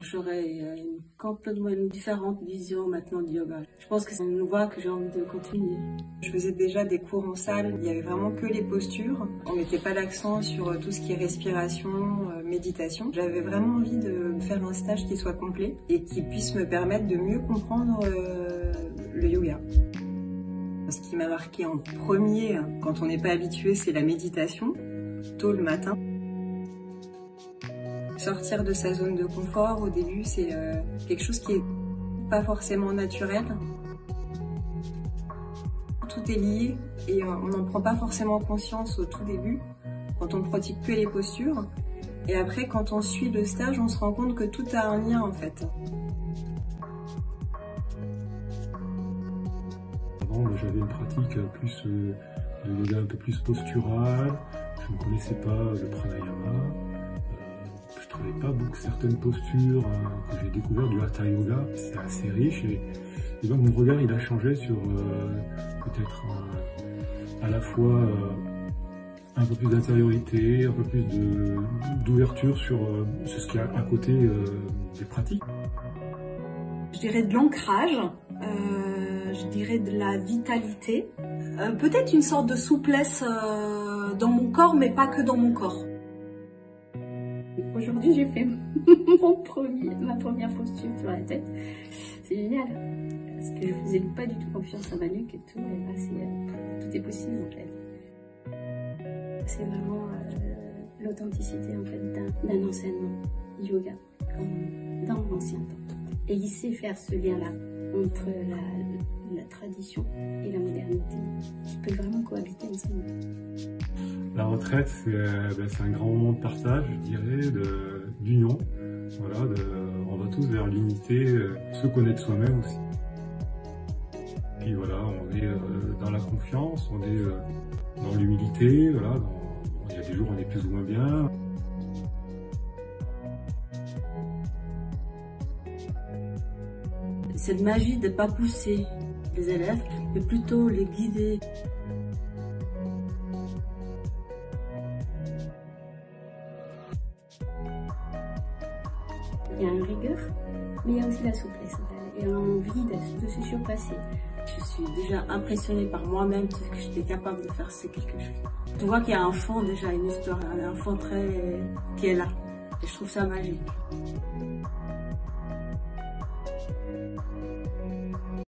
J'aurais une complètement différente vision maintenant du yoga. Je pense que c'est une voie que j'ai envie de continuer. Je faisais déjà des cours en salle, il n'y avait vraiment que les postures. On ne mettait pas l'accent sur tout ce qui est respiration, méditation. J'avais vraiment envie de faire un stage qui soit complet et qui puisse me permettre de mieux comprendre le yoga. Ce qui m'a marqué en premier, quand on n'est pas habitué, c'est la méditation, tôt le matin. Sortir de sa zone de confort, au début, c'est quelque chose qui est pas forcément naturel. Tout est lié et on n'en prend pas forcément conscience au tout début, quand on ne pratique que les postures. Et après, quand on suit le stage, on se rend compte que tout a un lien en fait. Avant, j'avais une pratique plus de yoga un peu plus posturale. Je ne connaissais pas le pranayama. Je ne trouvais pas certaines postures que j'ai découvertes du hatha yoga. C'est assez riche et donc mon regard il a changé sur peut-être à la fois un peu plus d'intériorité, un peu plus d'ouverture sur ce qu'il y a à côté des pratiques. Je dirais de l'ancrage, je dirais de la vitalité, peut-être une sorte de souplesse dans mon corps, mais pas que dans mon corps. Aujourd'hui, j'ai fait ma première posture sur la tête. C'est génial, parce que je faisais pas du tout confiance à ma nuque et tout, et là, tout est possible en fait. C'est vraiment l'authenticité en fait d'un enseignement yoga dans l'ancien temps. Et il sait faire ce lien-là entre la tradition et la modernité, qui peut vraiment cohabiter ensemble. La retraite, c'est un grand moment de partage, je dirais, d'union. Voilà, on va tous vers l'unité, se connaître soi-même aussi. Puis voilà, on est dans la confiance, on est dans l'humilité. Voilà, il y a des jours où on est plus ou moins bien. Cette magie de ne pas pousser les élèves, mais plutôt les guider. Il y a une rigueur, mais il y a aussi la souplesse et l'envie de se surpasser. Je suis déjà impressionnée par moi-même que j'étais capable de faire quelque chose. Tu vois qu'il y a un fond déjà, une histoire, un fond qui est là. Et je trouve ça magique.